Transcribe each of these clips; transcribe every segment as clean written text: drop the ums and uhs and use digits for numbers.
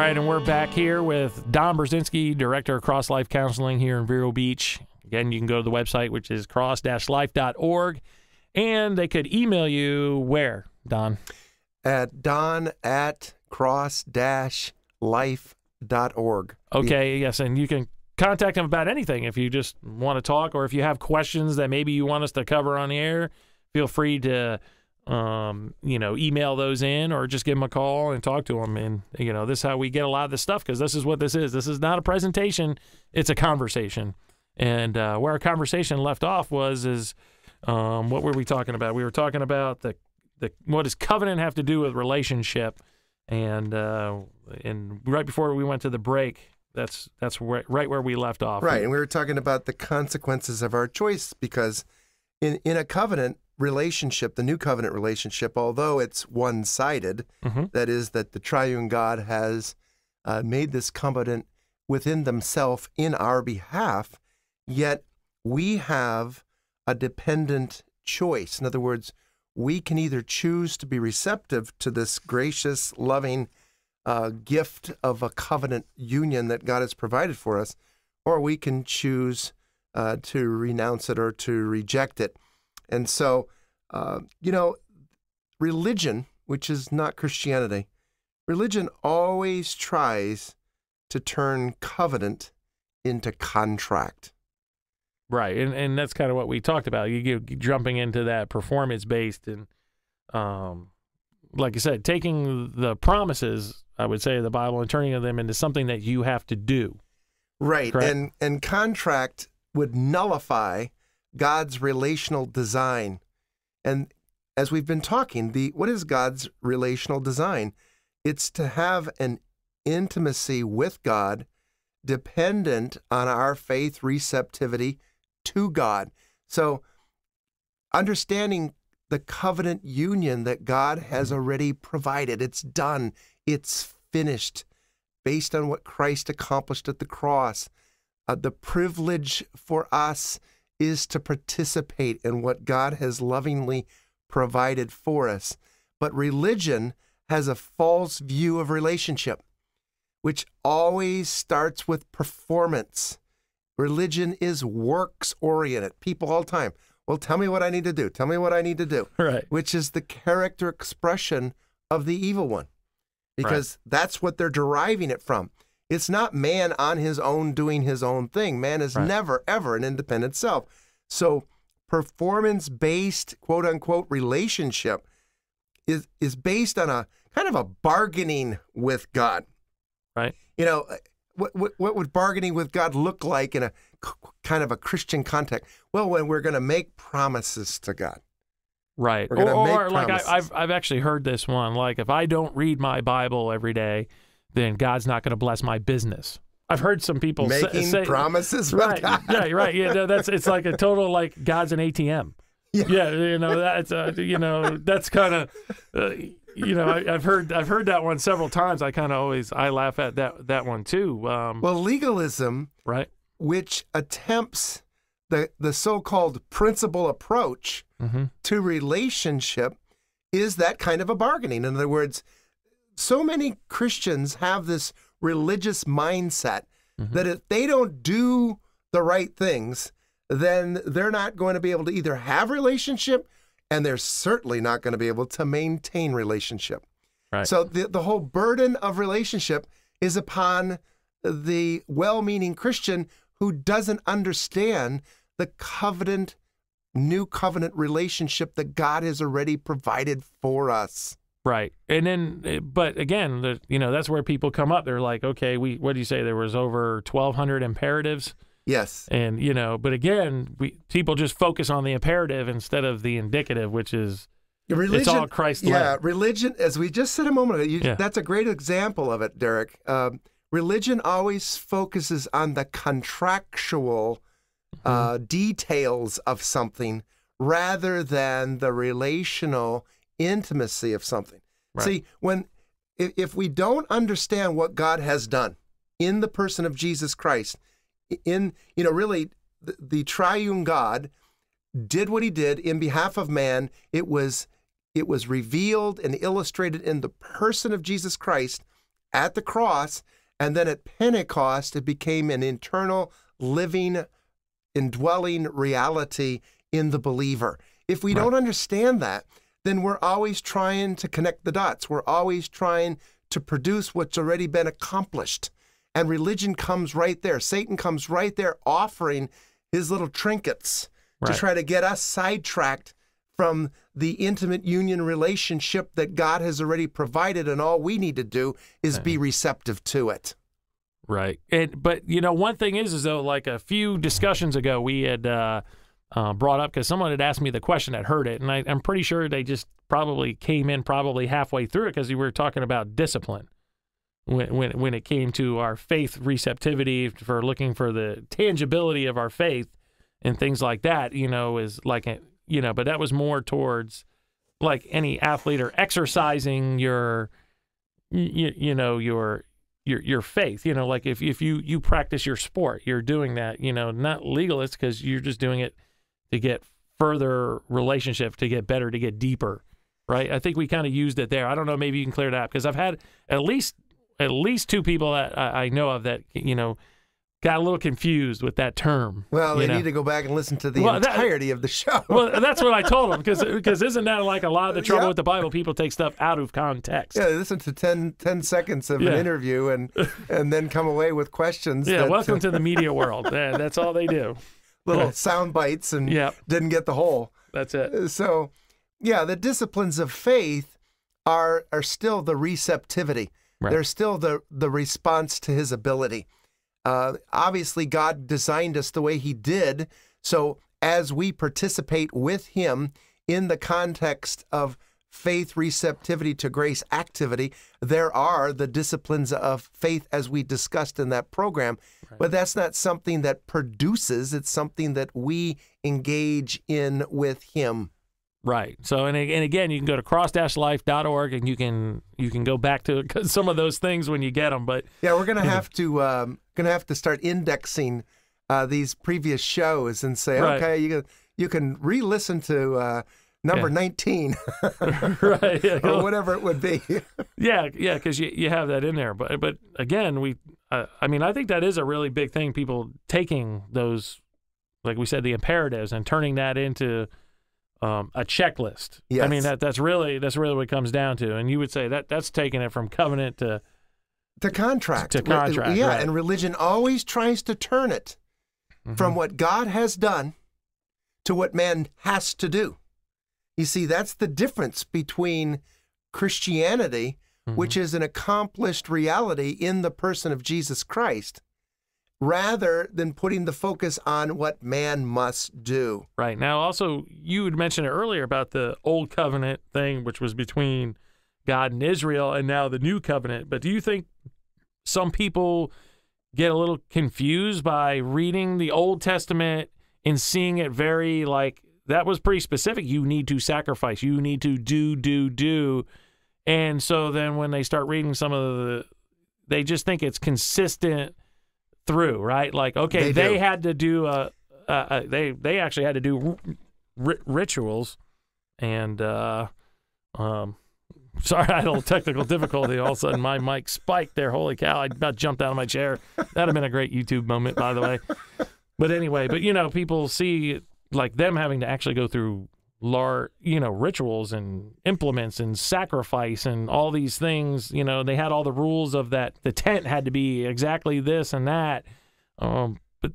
right, and we're back here with Don Brzezinski, Director of Cross-Life Counseling here in Vero Beach. Again, you can go to the website, which is cross-life.org, and they could email you where, Don? At don@cross-life.org. Okay, yes, and you can contact them about anything. If you just want to talk or if you have questions that maybe you want us to cover on the air, feel free to email those in or just give them a call and talk to them. And, this is how we get a lot of this stuff, because this is what this is. This is not a presentation. It's a conversation. And where our conversation left off is what were we talking about? We were talking about the what does covenant have to do with relationship? And right before we went to the break, that's right where we left off. Right, and we were talking about the consequences of our choice, because in a covenant relationship, the new covenant relationship, although it's one-sided, that is, that the triune God has made this covenant within themselves in our behalf, yet we have a dependent choice. In other words, we can either choose to be receptive to this gracious, loving gift of a covenant union that God has provided for us, or we can choose to renounce it or to reject it. And so, religion, which is not Christianity, religion always tries to turn covenant into contract. Right, and that's kind of what we talked about. You jumping into that performance-based and, like I said, taking the promises, I would say, of the Bible and turning them into something that you have to do. Right, correct? And contract would nullify God's relational design. And as we've been talking, what is God's relational design? It's to have an intimacy with God dependent on our faith receptivity to God. So understanding the covenant union that God has already provided, it's done, it's finished, based on what Christ accomplished at the cross. The privilege for us is to participate in what God has lovingly provided for us. But religion has a false view of relationship, which always starts with performance. Religion is works-oriented. People all the time, well, tell me what I need to do. Tell me what I need to do. Right. Which is the character expression of the evil one, because that's what they're deriving it from. It's not man on his own doing his own thing. Man is never, ever an independent self. So performance-based, quote-unquote, relationship is based on a kind of a bargaining with God. Right. What would bargaining with God look like in a kind of a Christian context? Well, when we're going to make promises to God. Right. We're going to make like promises. I've actually heard this one, like if I don't read my Bible every day, then God's not going to bless my business. I've heard some people say with promises God. Yeah, right. Yeah, it's like a total like God's an ATM. Yeah, that's kind of I've heard that one several times. I kind of always laugh at that one too. Well, legalism, right, which attempts the so-called principle approach to relationship, is that kind of a bargaining. In other words, so many Christians have this religious mindset that if they don't do the right things, then they're not going to be able to either have relationship, and they're certainly not going to be able to maintain relationship. Right. So the whole burden of relationship is upon the well-meaning Christian who doesn't understand the new covenant relationship that God has already provided for us. Right. And then, but again, that's where people come up. They're like, okay, what do you say? There was over 1,200 imperatives. Yes. And, but again, people just focus on the imperative instead of the indicative, which is, religion, it's all Christ-led. Yeah, religion, as we just said a moment ago, that's a great example of it, Derek. Religion always focuses on the contractual details of something rather than the relational intimacy of something. Right. See, if we don't understand what God has done in the person of Jesus Christ, really the triune God did what he did in behalf of man. It was revealed and illustrated in the person of Jesus Christ at the cross, and then at Pentecost, it became an internal, living, indwelling reality in the believer. If we don't understand that, then we're always trying to connect the dots. We're always trying to produce what's already been accomplished. And religion comes right there. Satan comes right there offering his little trinkets to try to get us sidetracked from the intimate union relationship that God has already provided, and all we need to do is be receptive to it. Right. But, one thing is though, like a few discussions ago, we had brought up, because someone had asked me the question, I'd heard it, and I'm pretty sure they just probably came in probably halfway through it, because we were talking about discipline when it came to our faith receptivity, for looking for the tangibility of our faith and things like that, is like, but that was more towards like any athlete or exercising your faith, like if you practice your sport, you're doing that, not legalist, because you're just doing it to get further relationship, to get better, to get deeper, right? I think we kind of used it there. I don't know, maybe you can clear it up, because I've had at least two people that I know of that, got a little confused with that term. Well, they need to go back and listen to the entirety of the show. Well, that's what I told them, because isn't that like a lot of the trouble with the Bible? People take stuff out of context. Yeah, they listen to 10 seconds of an interview and then come away with questions. Yeah, welcome to the media world. Yeah, that's all they do. Little sound bites and didn't get the whole. That's it. So, the disciplines of faith are still the receptivity. Right. They're still the response to his ability. Obviously, God designed us the way he did. So as we participate with him in the context of faith receptivity to grace activity, there are the disciplines of faith as we discussed in that program. Right. But that's not something that produces. It's something that we engage in with him. Right. So, and again, you can go to cross-life.org and you can go back to some of those things when you get them. But we're gonna have to start indexing these previous shows and say, okay, you can re-listen to number 19, right? Or whatever it would be. Because you have that in there. But again, I think that is a really big thing. People taking those, like we said, the imperatives, and turning that into a checklist. Yes. I mean, that's really what it comes down to. And you would say that's taking it from covenant to contract. Right. And religion always tries to turn it from what God has done to what man has to do. You see, that's the difference between Christianity, which is an accomplished reality in the person of Jesus Christ, rather than putting the focus on what man must do. Right. Now, also, you had mentioned earlier about the old covenant thing, which was between God and Israel, and now the new covenant. But do you think some people get a little confused by reading the Old Testament and seeing it very like, that was pretty specific. You need to sacrifice. You need to do. And so then when they start reading some of they just think it's consistent through, right? Like, okay, they had to do they actually had to do rituals, and sorry, I had a little technical difficulty. All of a sudden, my mic spiked there. Holy cow! I about jumped out of my chair. That'd have been a great YouTube moment, by the way. But anyway, people see like them having to actually go through rituals and implements and sacrifice and all these things. They had all the rules of that. The tent had to be exactly this and that. But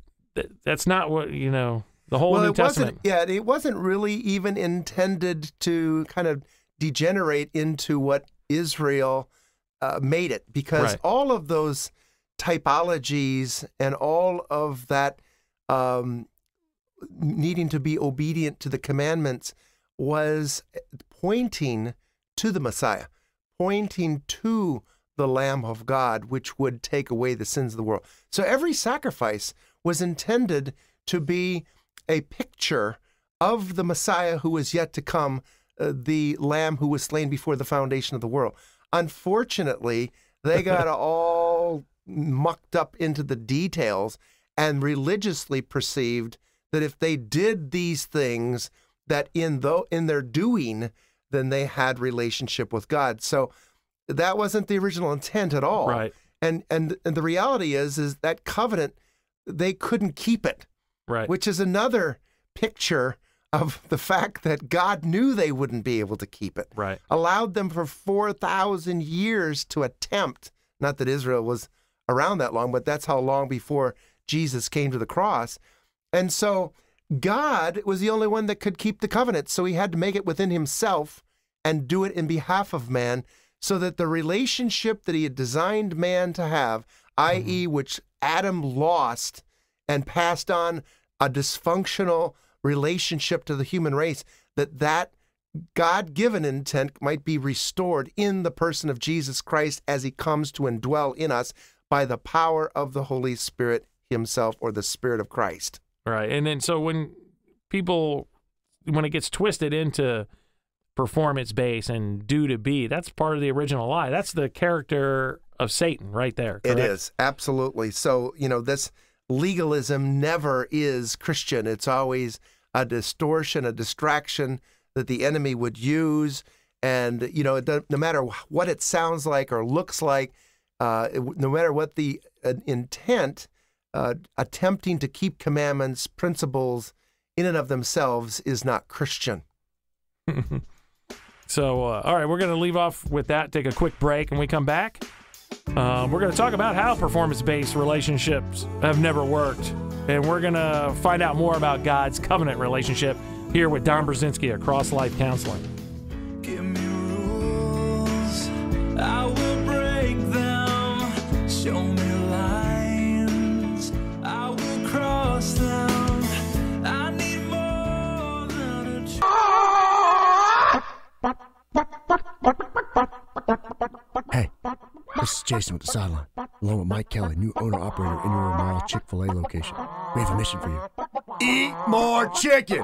that's not what, the whole New Testament. It wasn't really even intended to kind of degenerate into what Israel made it, because all of those typologies and all of that needing to be obedient to the commandments was pointing to the Messiah, pointing to the Lamb of God, which would take away the sins of the world. So every sacrifice was intended to be a picture of the Messiah who was yet to come, the Lamb who was slain before the foundation of the world. Unfortunately, they got all mucked up into the details and religiously perceived that if they did these things, that in their doing, then they had relationship with God. So that wasn't the original intent at all. Right. And the reality is that covenant, they couldn't keep it. Right. Which is another picture of the fact that God knew they wouldn't be able to keep it. Right. Allowed them for 4,000 years to attempt, not that Israel was around that long, but that's how long before Jesus came to the cross. And so God was the only one that could keep the covenant. So he had to make it within himself and do it in behalf of man, so that the relationship that he had designed man to have, i.e., which Adam lost and passed on a dysfunctional relationship to the human race, that God-given intent might be restored in the person of Jesus Christ as he comes to indwell in us by the power of the Holy Spirit himself, or the Spirit of Christ. Right. And then so when it gets twisted into performance-based and due to be, that's part of the original lie. That's the character of Satan right there. Correct? It is, absolutely. So, this legalism never is Christian. It's always a distortion, a distraction that the enemy would use. And, no matter what it sounds like or looks like, no matter what the intent, attempting to keep commandments, principles in and of themselves is not Christian. So, all right, we're going to leave off with that, take a quick break, and we come back. We're going to talk about how performance-based relationships have never worked, and we're going to find out more about God's covenant relationship here with Don Brzezinski at CrossLife Counseling. Give me rules, I will break them. Show me lines, I will cross them. I need more than a Hey, this is Jason with the Sideline, along with Mike Kelly, new owner-operator in your mall Chick-fil-A location. We have a mission for you. Eat more chicken!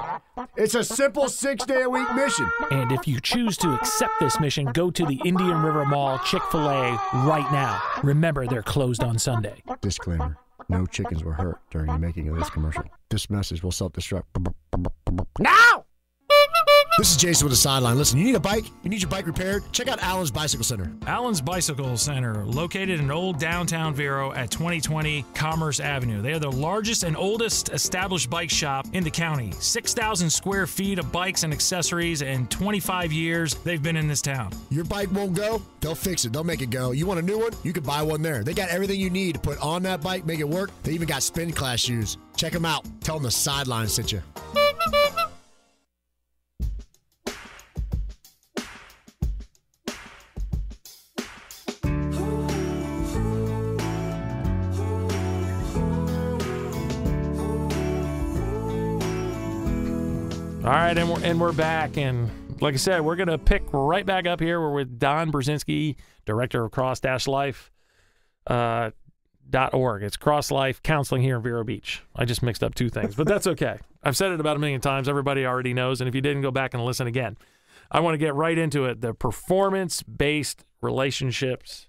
It's a simple 6-day-a-week mission. And if you choose to accept this mission, go to the Indian River Mall Chick-fil-A right now. Remember, they're closed on Sunday. Disclaimer, no chickens were hurt during the making of this commercial. This message will self-destruct. Now! This is Jason with the Sideline. Listen, you need a bike? You need your bike repaired? Check out Allen's Bicycle Center. Allen's Bicycle Center, located in old downtown Vero at 2020 Commerce Avenue. They are the largest and oldest established bike shop in the county. 6,000 square feet of bikes and accessories, and 25 years they've been in this town. Your bike won't go? They'll fix it. They'll make it go. You want a new one? You can buy one there. They got everything you need to put on that bike, make it work. They even got spin class shoes. Check them out. Tell them the Sideline sent you. All right, and we're back, and like I said, we're going to pick right back up here. We're with Don Brzezinski, director of cross-life.org. It's CrossLife Counseling here in Vero Beach. I just mixed up two things, but that's okay. I've said it about 1 million times. Everybody already knows, and if you didn't, go back and listen again. I want to get right into it. The performance-based relationships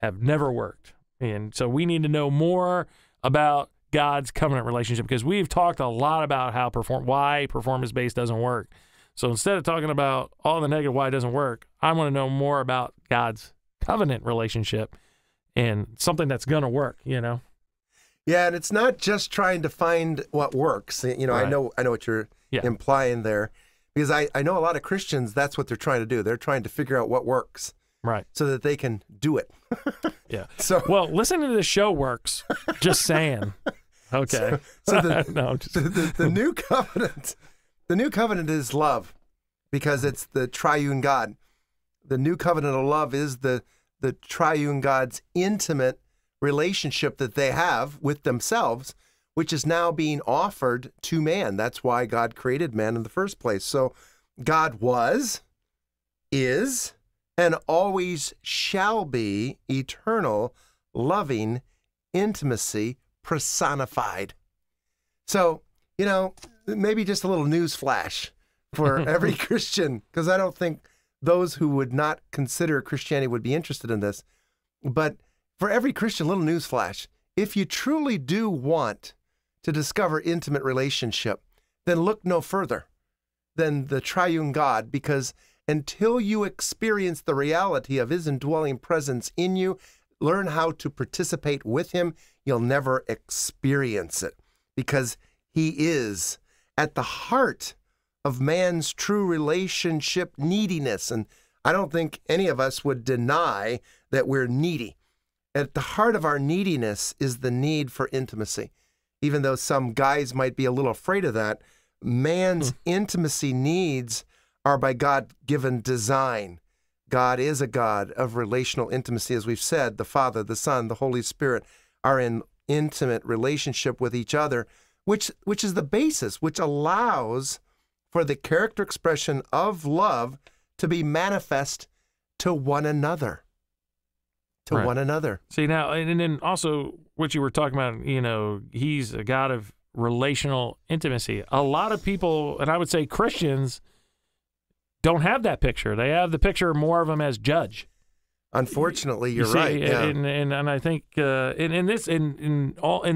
have never worked, and so we need to know more about God's covenant relationship, because we've talked a lot about how why performance-based doesn't work. So instead of talking about all the negative why it doesn't work, I want to know more about God's covenant relationship and something that's going to work, Yeah, and it's not just trying to find what works. Right. I know what you're implying there, because I know a lot of Christians, that's what they're trying to do. They're trying to figure out what works. Right. So that they can do it. Yeah. So well, listening to this show works. Just saying. Okay. So the new covenant, is love, because it's the triune God. The new covenant of love is the triune God's intimate relationship that they have with themselves, which is now being offered to man. That's why God created man in the first place. So God was, is, and always shall be eternal, loving intimacy personified. So, maybe just a little news flash for every Christian, because I don't think those who would not consider Christianity would be interested in this. But for every Christian, little news flash. If you truly do want to discover intimate relationship, then look no further than the triune God, because until you experience the reality of his indwelling presence in you, learn how to participate with him, you'll never experience it, because he is at the heart of man's true relationship neediness. And I don't think any of us would deny that we're needy. At the heart of our neediness is the need for intimacy. Even though some guys might be a little afraid of that, man's intimacy needs are by God-given design. God is a God of relational intimacy. As we've said, the Father, the Son, the Holy Spirit are in intimate relationship with each other, which is the basis, which allows for the character expression of love to be manifest to one another. To Right. one another. See, now, and then also what you were talking about, he's a God of relational intimacy. A lot of people, and I would say Christians, don't have that picture. They have the picture more of him as judge. Unfortunately, you're You see, right. Yeah. And I think in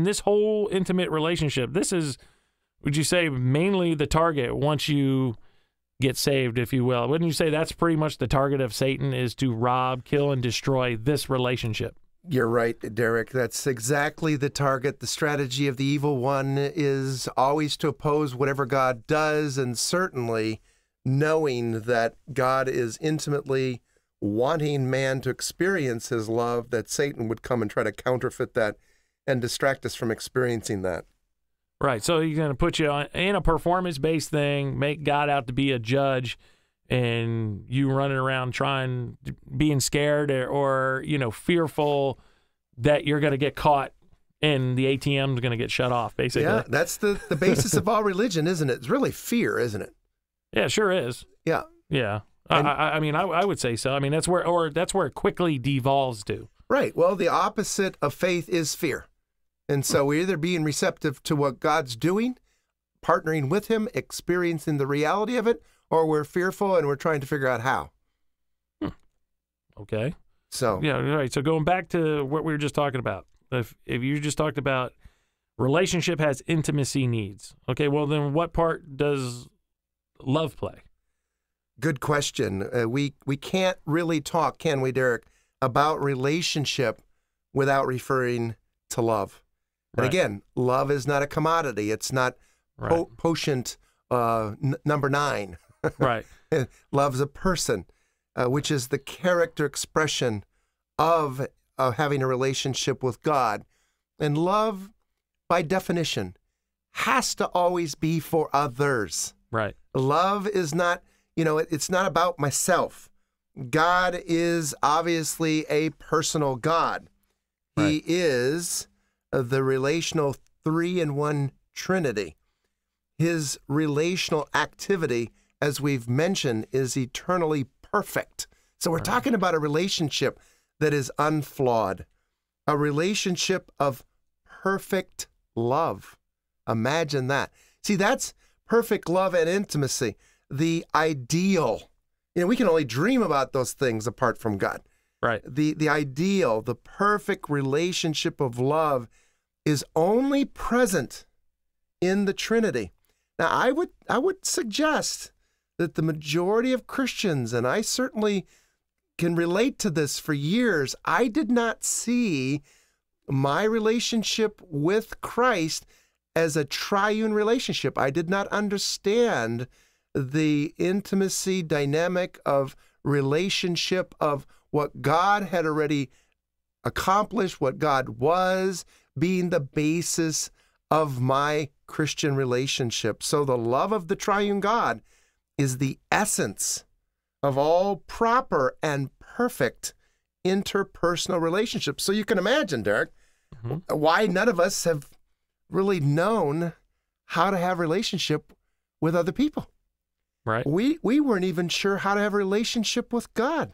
this whole intimate relationship, this is, would you say, mainly the target once you get saved, if you will? Wouldn't you say that's pretty much the target of Satan, is to rob, kill, and destroy this relationship? You're right, Derek. That's exactly the target. The strategy of the evil one is always to oppose whatever God does, and certainly knowing that God is intimately wanting man to experience his love, that Satan would come and try to counterfeit that and distract us from experiencing that. Right. So he's going to put you in a performance-based thing, make God out to be a judge, and you running around being scared or fearful that you're going to get caught and the ATM is going to get shut off, basically. Yeah, that's the basis of all religion, isn't it? It's really fear, isn't it? Yeah, it sure is. Yeah. Yeah. And- I would say so. I mean, that's where it quickly devolves to. Right. Well, the opposite of faith is fear. And so we're either being receptive to what God's doing, partnering with him, experiencing the reality of it, or we're fearful and we're trying to figure out how. Okay. So Yeah, right. So going back to what we were just talking about, if you just talked about relationship has intimacy needs, okay, well then what part does love play? good question. We can't really talk, can we, Derek, about relationship without referring to love. And Right. again, love is not a commodity. It's not Right. potent number 9. Right. Love's a person, which is the character expression of having a relationship with God. And love, by definition, has to always be for others. Right. Love is not, it's not about myself. God is obviously a personal God. Right. He is the relational 3-in-1 Trinity. His relational activity, as we've mentioned, is eternally perfect. So we're talking about a relationship that is unflawed, a relationship of perfect love. Imagine that. See, that's perfect love and intimacy, the ideal. We can only dream about those things apart from God. Right. The ideal, the perfect relationship of love is only present in the Trinity. Now, I would suggest that the majority of Christians, and I certainly can relate to this for years, I did not see my relationship with Christ as a triune relationship. I did not understand the intimacy dynamic of relationship of what God had already accomplished, what God was, being the basis of my Christian relationship. So the love of the triune God is the essence of all proper and perfect interpersonal relationships. So you can imagine, Derek, why none of us have really known how to have a relationship with other people. Right. We weren't even sure how to have a relationship with God.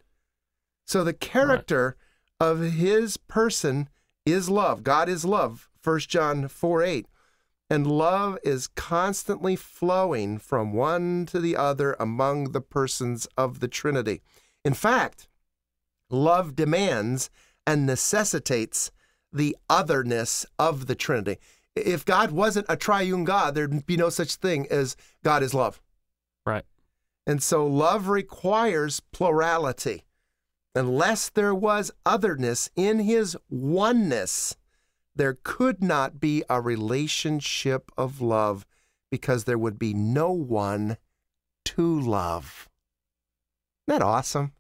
So the character of his person is love. God is love, 1 John 4:8. And love is constantly flowing from one to the other among the persons of the Trinity. In fact, love demands and necessitates the otherness of the Trinity. If God wasn't a triune God, there'd be no such thing as God is love. Right. And so love requires plurality. Unless there was otherness in his oneness, there could not be a relationship of love because there would be no one to love. Isn't that awesome?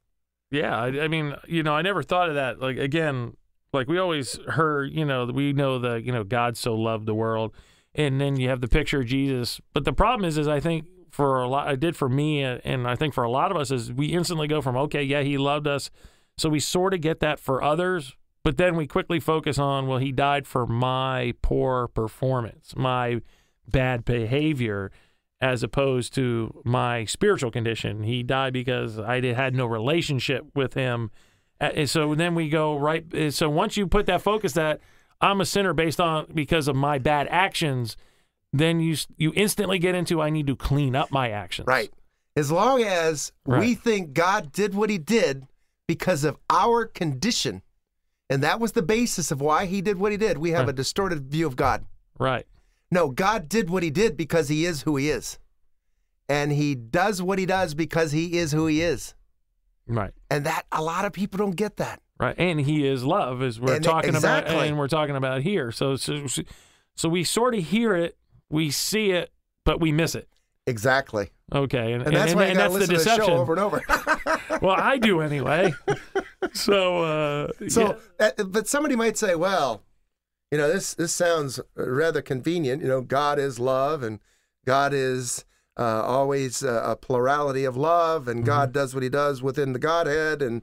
Yeah, I mean, I never thought of that. Like, again, like we always heard, we know the, God so loved the world. And then you have the picture of Jesus. But the problem is I think for a lot, it did for me, and I think for a lot of us, is we instantly go from, okay, yeah, he loved us. So we sort of get that for others, but then we quickly focus on, well, he died for my poor performance, my bad behavior, as opposed to my spiritual condition. He died because I had no relationship with him. And so then we go right. So once you put that focus that I'm a sinner because of my bad actions, then you instantly get into, I need to clean up my actions. Right. As long as we think God did what he did because of our condition, and that was the basis of why he did what he did, we have a distorted view of God. Right. No, God did what he did because he is who he is. And he does what he does because he is who he is. Right. And that a lot of people don't get that. Right. And he is love, as we're talking about, and we're talking about here. So we sort of hear it, we see it, but we miss it. Exactly. Okay. And that's why you got to listen to the show over and over. Well, I do anyway. But somebody might say, well, this sounds rather convenient. God is love, and God is always a plurality of love, and God does what he does within the Godhead, and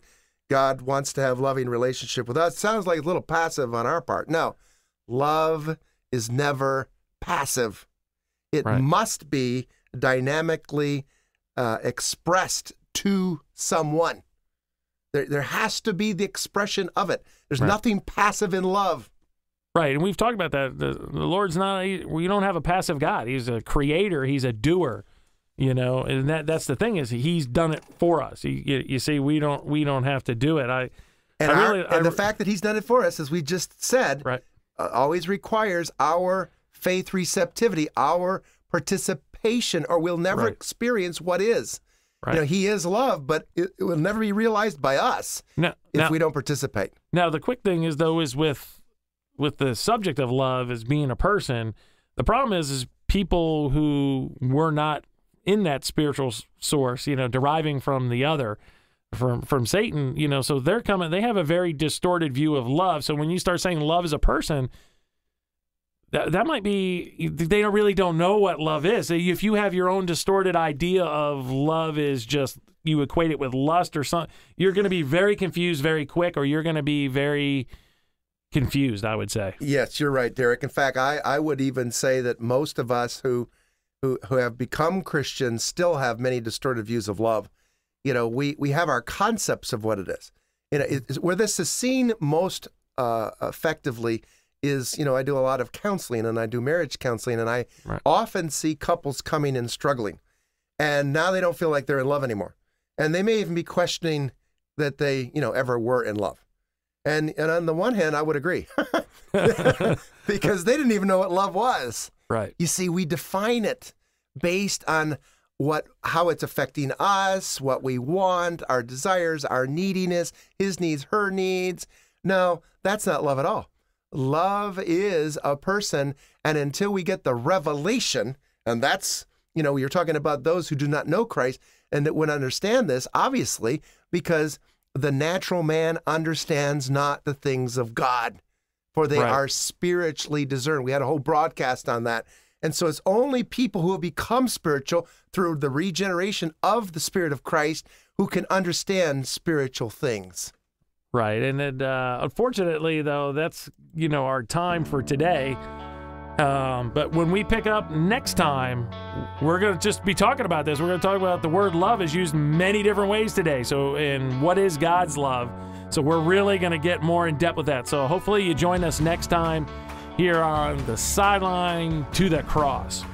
God wants to have loving relationship with us. Sounds like a little passive on our part. No, love is never passive. It must be dynamically expressed to someone. There has to be the expression of it. There's nothing passive in love. Right, and we've talked about that. The Lord's not, we don't have a passive God. He's a creator. He's a doer, and that's the thing, is he's done it for us. You see, we don't have to do it. And the fact that he's done it for us, as we just said, always requires our faith receptivity, our participation, or we'll never experience what is. Right. He is love, but it will never be realized by us if we don't participate. Now, the quick thing is, though, is with the subject of love as being a person, the problem is people who were not in that spiritual source, deriving from the other, from Satan, so they have a very distorted view of love. So when you start saying love is a person, that might be, they really don't know what love is. If you have your own distorted idea of love is just, you equate it with lust or something, you're going to be very confused very quick, or you're going to be very confused, I would say. Yes, you're right, Derek. In fact, I would even say that most of us who have become Christians still have many distorted views of love. We have our concepts of what it is. Where this is seen most effectively is, I do a lot of counseling, and I do marriage counseling, and I often see couples coming and struggling. And now they don't feel like they're in love anymore. And they may even be questioning that they, ever were in love. And on the one hand, I would agree. Because they didn't even know what love was. Right. You see, we define it based on how it's affecting us, what we want, our desires, our neediness, his needs, her needs. No, that's not love at all. Love is a person, and until we get the revelation, and that's, you're talking about those who do not know Christ, and that would understand this, obviously, because the natural man understands not the things of God, for they are spiritually discerned. We had a whole broadcast on that. And so it's only people who have become spiritual through the regeneration of the Spirit of Christ who can understand spiritual things. Right. And unfortunately, though, that's, our time for today. But when we pick up next time, we're going to just be talking about this. We're going to talk about the word love is used many different ways today. So, and what is God's love? So we're really going to get more in depth with that. So hopefully you join us next time here on the Sideline to the Cross.